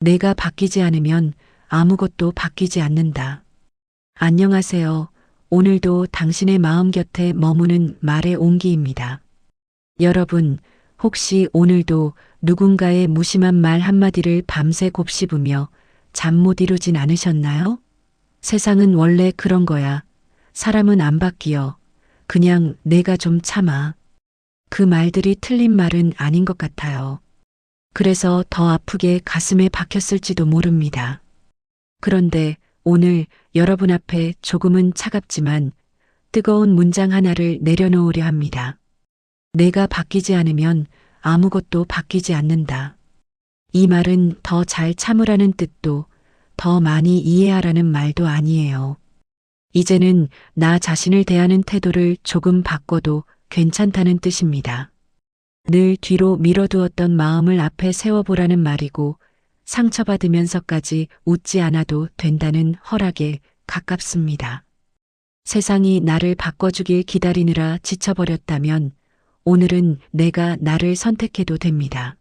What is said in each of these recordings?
내가 바뀌지 않으면 아무것도 바뀌지 않는다. 안녕하세요. 오늘도 당신의 마음 곁에 머무는 말의 온기입니다. 여러분, 혹시 오늘도 누군가의 무심한 말 한마디를 밤새 곱씹으며 잠 못 이루진 않으셨나요? 세상은 원래 그런 거야. 사람은 안 바뀌어. 그냥 내가 좀 참아. 그 말들이 틀린 말은 아닌 것 같아요. 그래서 더 아프게 가슴에 박혔을지도 모릅니다. 그런데 오늘 여러분 앞에 조금은 차갑지만 뜨거운 문장 하나를 내려놓으려 합니다. 내가 바뀌지 않으면 아무것도 바뀌지 않는다. 이 말은 더 잘 참으라는 뜻도 더 많이 이해하라는 말도 아니에요. 이제는 나 자신을 대하는 태도를 조금 바꿔도 괜찮다는 뜻입니다. 늘 뒤로 밀어두었던 마음을 앞에 세워보라는 말이고 상처받으면서까지 웃지 않아도 된다는 허락에 가깝습니다. 세상이 나를 바꿔주길 기다리느라 지쳐버렸다면 오늘은 내가 나를 선택해도 됩니다.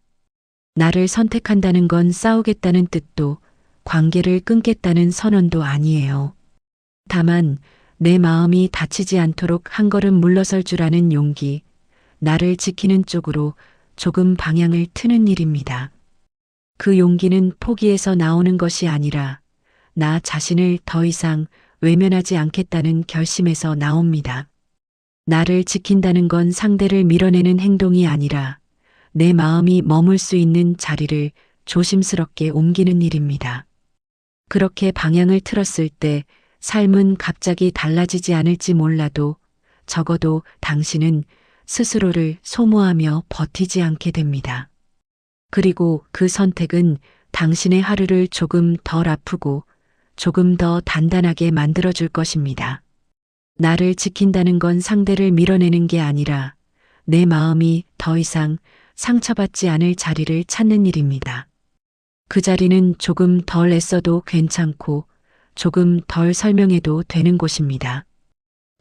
나를 선택한다는 건 싸우겠다는 뜻도 관계를 끊겠다는 선언도 아니에요. 다만 내 마음이 다치지 않도록 한 걸음 물러설 줄 아는 용기, 나를 지키는 쪽으로 조금 방향을 트는 일입니다. 그 용기는 포기에서 나오는 것이 아니라 나 자신을 더 이상 외면하지 않겠다는 결심에서 나옵니다. 나를 지킨다는 건 상대를 밀어내는 행동이 아니라 내 마음이 머물 수 있는 자리를 조심스럽게 옮기는 일입니다. 그렇게 방향을 틀었을 때 삶은 갑자기 달라지지 않을지 몰라도 적어도 당신은 스스로를 소모하며 버티지 않게 됩니다. 그리고 그 선택은 당신의 하루를 조금 덜 아프고 조금 더 단단하게 만들어줄 것입니다. 나를 지킨다는 건 상대를 밀어내는 게 아니라 내 마음이 더 이상 상처받지 않을 자리를 찾는 일입니다. 그 자리는 조금 덜 애써도 괜찮고 조금 덜 설명해도 되는 곳입니다.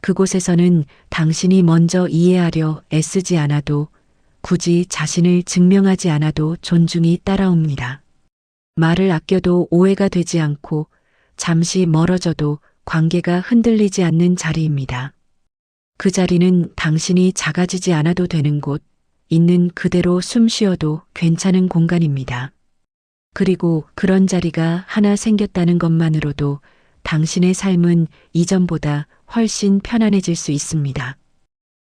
그곳에서는 당신이 먼저 이해하려 애쓰지 않아도 굳이 자신을 증명하지 않아도 존중이 따라옵니다. 말을 아껴도 오해가 되지 않고 잠시 멀어져도 관계가 흔들리지 않는 자리입니다. 그 자리는 당신이 작아지지 않아도 되는 곳, 있는 그대로 숨 쉬어도 괜찮은 공간입니다. 그리고 그런 자리가 하나 생겼다는 것만으로도 당신의 삶은 이전보다 훨씬 편안해질 수 있습니다.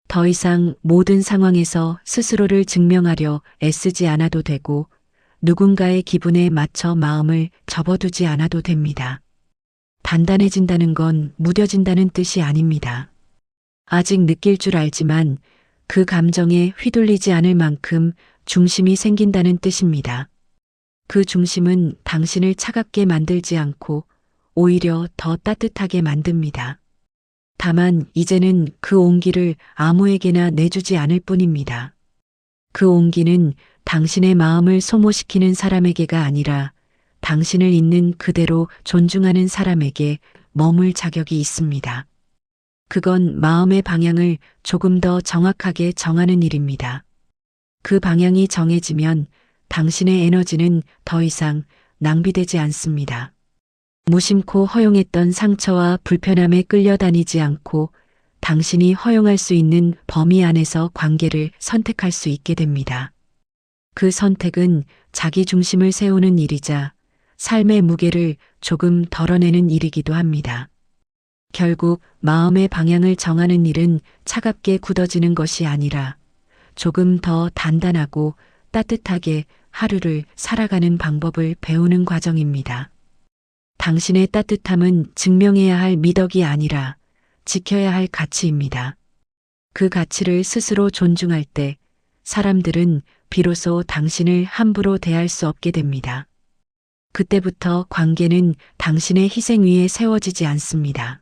더 이상 모든 상황에서 스스로를 증명하려 애쓰지 않아도 되고 누군가의 기분에 맞춰 마음을 접어두지 않아도 됩니다. 단단해진다는 건 무뎌진다는 뜻이 아닙니다. 아직 느낄 줄 알지만 그 감정에 휘둘리지 않을 만큼 중심이 생긴다는 뜻입니다. 그 중심은 당신을 차갑게 만들지 않고 오히려 더 따뜻하게 만듭니다. 다만 이제는 그 온기를 아무에게나 내주지 않을 뿐입니다. 그 온기는 당신의 마음을 소모시키는 사람에게가 아니라 당신을 있는 그대로 존중하는 사람에게 머물 자격이 있습니다. 그건 마음의 방향을 조금 더 정확하게 정하는 일입니다. 그 방향이 정해지면 당신의 에너지는 더 이상 낭비되지 않습니다. 무심코 허용했던 상처와 불편함에 끌려다니지 않고 당신이 허용할 수 있는 범위 안에서 관계를 선택할 수 있게 됩니다. 그 선택은 자기 중심을 세우는 일이자 삶의 무게를 조금 덜어내는 일이기도 합니다. 결국 마음의 방향을 정하는 일은 차갑게 굳어지는 것이 아니라 조금 더 단단하고 따뜻하게 하루를 살아가는 방법을 배우는 과정입니다. 당신의 따뜻함은 증명해야 할 미덕이 아니라 지켜야 할 가치입니다. 그 가치를 스스로 존중할 때 사람들은 비로소 당신을 함부로 대할 수 없게 됩니다. 그때부터 관계는 당신의 희생 위에 세워지지 않습니다.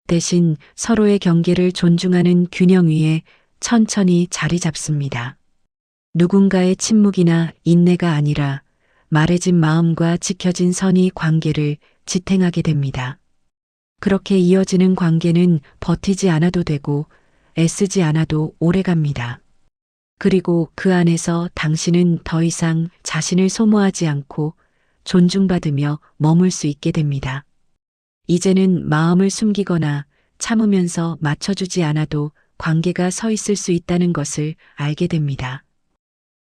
대신 서로의 경계를 존중하는 균형 위에 천천히 자리 잡습니다. 누군가의 침묵이나 인내가 아니라 말해진 마음과 지켜진 선이 관계를 지탱하게 됩니다. 그렇게 이어지는 관계는 버티지 않아도 되고 애쓰지 않아도 오래갑니다. 그리고 그 안에서 당신은 더 이상 자신을 소모하지 않고 존중받으며 머물 수 있게 됩니다. 이제는 마음을 숨기거나 참으면서 맞춰주지 않아도 관계가 서 있을 수 있다는 것을 알게 됩니다.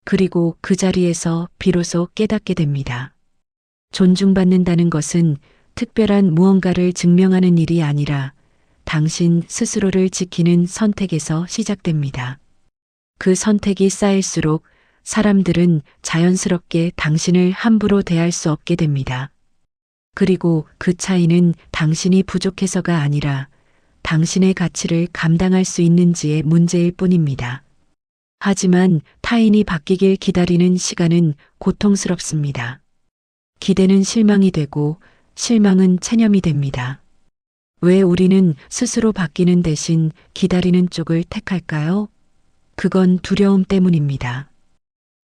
그리고 그 자리에서 비로소 깨닫게 됩니다. 존중받는다는 것은 특별한 무언가를 증명하는 일이 아니라 당신 스스로를 지키는 선택에서 시작됩니다. 그 선택이 쌓일수록 사람들은 자연스럽게 당신을 함부로 대할 수 없게 됩니다. 그리고 그 차이는 당신이 부족해서가 아니라 당신의 가치를 감당할 수 있는지의 문제일 뿐입니다. 하지만 타인이 바뀌길 기다리는 시간은 고통스럽습니다. 기대는 실망이 되고 실망은 체념이 됩니다. 왜 우리는 스스로 바뀌는 대신 기다리는 쪽을 택할까요? 그건 두려움 때문입니다.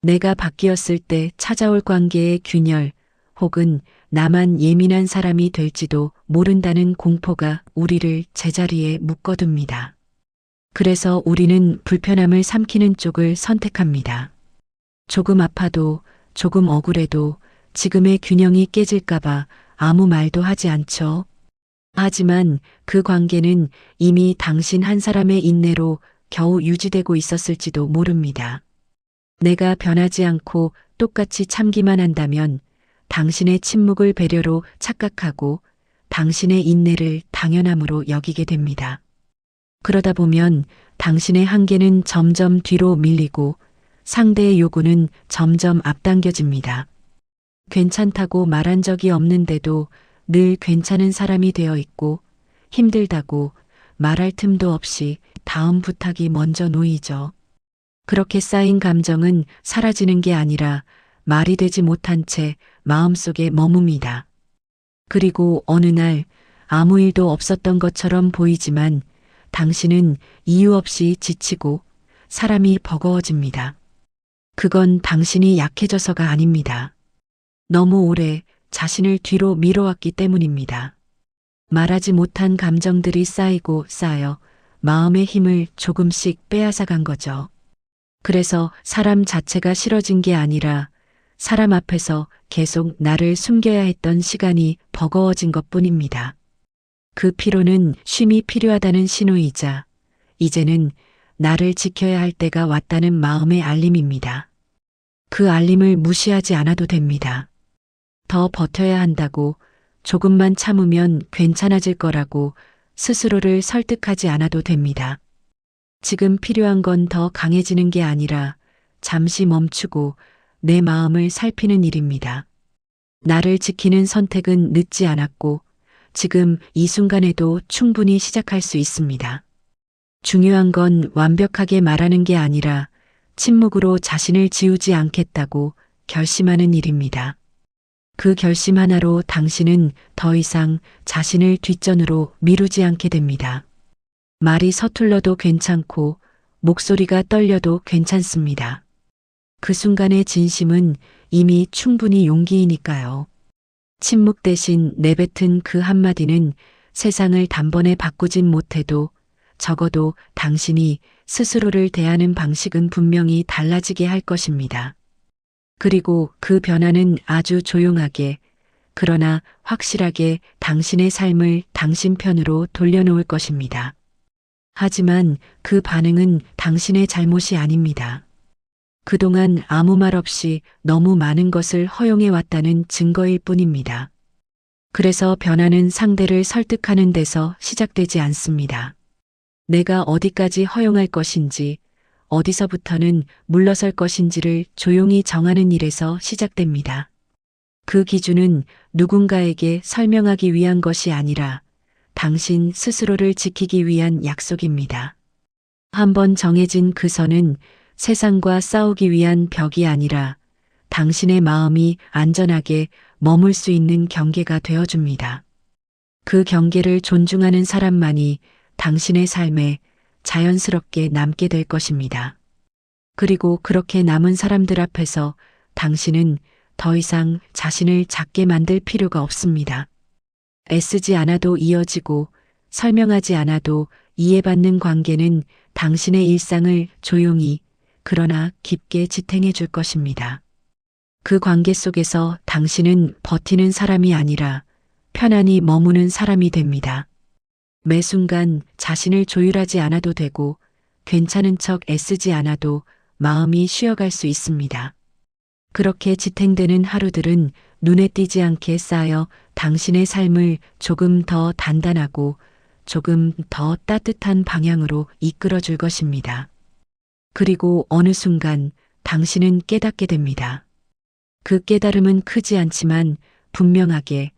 내가 바뀌었을 때 찾아올 관계의 균열 혹은 나만 예민한 사람이 될지도 모른다는 공포가 우리를 제자리에 묶어둡니다. 그래서 우리는 불편함을 삼키는 쪽을 선택합니다. 조금 아파도 조금 억울해도 지금의 균형이 깨질까봐 아무 말도 하지 않죠. 하지만 그 관계는 이미 당신 한 사람의 인내로 겨우 유지되고 있었을지도 모릅니다. 내가 변하지 않고 똑같이 참기만 한다면 당신의 침묵을 배려로 착각하고 당신의 인내를 당연함으로 여기게 됩니다. 그러다 보면 당신의 한계는 점점 뒤로 밀리고 상대의 요구는 점점 앞당겨집니다. 괜찮다고 말한 적이 없는데도 늘 괜찮은 사람이 되어 있고 힘들다고 말할 틈도 없이 다음 부탁이 먼저 놓이죠. 그렇게 쌓인 감정은 사라지는 게 아니라 말이 되지 못한 채 마음속에 머뭅니다. 그리고 어느 날 아무 일도 없었던 것처럼 보이지만 당신은 이유 없이 지치고 사람이 버거워집니다. 그건 당신이 약해져서가 아닙니다. 너무 오래 자신을 뒤로 밀어왔기 때문입니다. 말하지 못한 감정들이 쌓이고 쌓여 마음의 힘을 조금씩 빼앗아간 거죠. 그래서 사람 자체가 싫어진 게 아니라 사람 앞에서 계속 나를 숨겨야 했던 시간이 버거워진 것뿐입니다. 그 피로는 쉼이 필요하다는 신호이자 이제는 나를 지켜야 할 때가 왔다는 마음의 알림입니다. 그 알림을 무시하지 않아도 됩니다. 더 버텨야 한다고 조금만 참으면 괜찮아질 거라고 스스로를 설득하지 않아도 됩니다. 지금 필요한 건 더 강해지는 게 아니라 잠시 멈추고 내 마음을 살피는 일입니다. 나를 지키는 선택은 늦지 않았고 지금 이 순간에도 충분히 시작할 수 있습니다. 중요한 건 완벽하게 말하는 게 아니라 침묵으로 자신을 지우지 않겠다고 결심하는 일입니다. 그 결심 하나로 당신은 더 이상 자신을 뒷전으로 미루지 않게 됩니다. 말이 서툴러도 괜찮고 목소리가 떨려도 괜찮습니다. 그 순간의 진심은 이미 충분히 용기이니까요. 침묵 대신 내뱉은 그 한마디는 세상을 단번에 바꾸진 못해도 적어도 당신이 스스로를 대하는 방식은 분명히 달라지게 할 것입니다. 그리고 그 변화는 아주 조용하게, 그러나 확실하게 당신의 삶을 당신 편으로 돌려놓을 것입니다. 하지만 그 반응은 당신의 잘못이 아닙니다. 그동안 아무 말 없이 너무 많은 것을 허용해 왔다는 증거일 뿐입니다. 그래서 변화는 상대를 설득하는 데서 시작되지 않습니다. 내가 어디까지 허용할 것인지, 어디서부터는 물러설 것인지를 조용히 정하는 일에서 시작됩니다. 그 기준은 누군가에게 설명하기 위한 것이 아니라 당신 스스로를 지키기 위한 약속입니다. 한번 정해진 그 선은 세상과 싸우기 위한 벽이 아니라 당신의 마음이 안전하게 머물 수 있는 경계가 되어줍니다. 그 경계를 존중하는 사람만이 당신의 삶에 자연스럽게 남게 될 것입니다. 그리고 그렇게 남은 사람들 앞에서 당신은 더 이상 자신을 작게 만들 필요가 없습니다. 애쓰지 않아도 이어지고 설명하지 않아도 이해받는 관계는 당신의 일상을 조용히 그러나 깊게 지탱해 줄 것입니다. 그 관계 속에서 당신은 버티는 사람이 아니라 편안히 머무는 사람이 됩니다. 매 순간 자신을 조율하지 않아도 되고 괜찮은 척 애쓰지 않아도 마음이 쉬어갈 수 있습니다. 그렇게 지탱되는 하루들은 눈에 띄지 않게 쌓여 당신의 삶을 조금 더 단단하고 조금 더 따뜻한 방향으로 이끌어 줄 것입니다. 그리고 어느 순간 당신은 깨닫게 됩니다. 그 깨달음은 크지 않지만 분명하게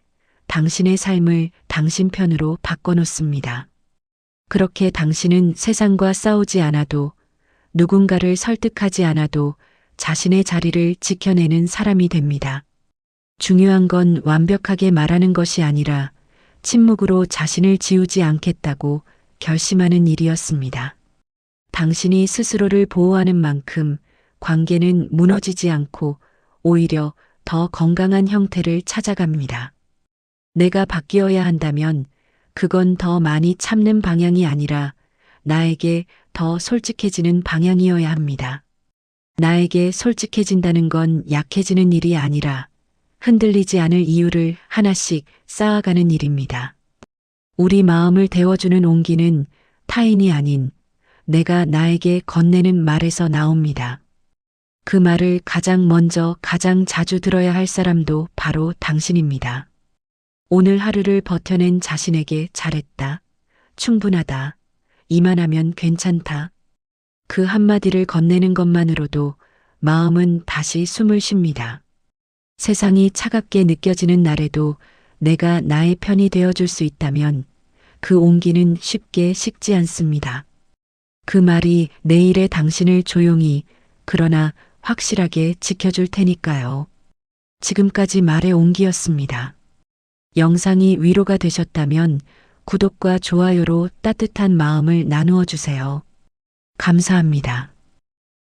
당신의 삶을 당신 편으로 바꿔놓습니다. 그렇게 당신은 세상과 싸우지 않아도 누군가를 설득하지 않아도 자신의 자리를 지켜내는 사람이 됩니다. 중요한 건 완벽하게 말하는 것이 아니라 침묵으로 자신을 지우지 않겠다고 결심하는 일이었습니다. 당신이 스스로를 보호하는 만큼 관계는 무너지지 않고 오히려 더 건강한 형태를 찾아갑니다. 내가 바뀌어야 한다면 그건 더 많이 참는 방향이 아니라 나에게 더 솔직해지는 방향이어야 합니다. 나에게 솔직해진다는 건 약해지는 일이 아니라 흔들리지 않을 이유를 하나씩 쌓아가는 일입니다. 우리 마음을 데워주는 온기는 타인이 아닌 내가 나에게 건네는 말에서 나옵니다. 그 말을 가장 먼저 가장 자주 들어야 할 사람도 바로 당신입니다. 오늘 하루를 버텨낸 자신에게 잘했다, 충분하다, 이만하면 괜찮다. 그 한마디를 건네는 것만으로도 마음은 다시 숨을 쉽니다. 세상이 차갑게 느껴지는 날에도 내가 나의 편이 되어줄 수 있다면 그 온기는 쉽게 식지 않습니다. 그 말이 내일의 당신을 조용히 그러나 확실하게 지켜줄 테니까요. 지금까지 말의 온기였습니다. 영상이 위로가 되셨다면 구독과 좋아요로 따뜻한 마음을 나누어 주세요. 감사합니다.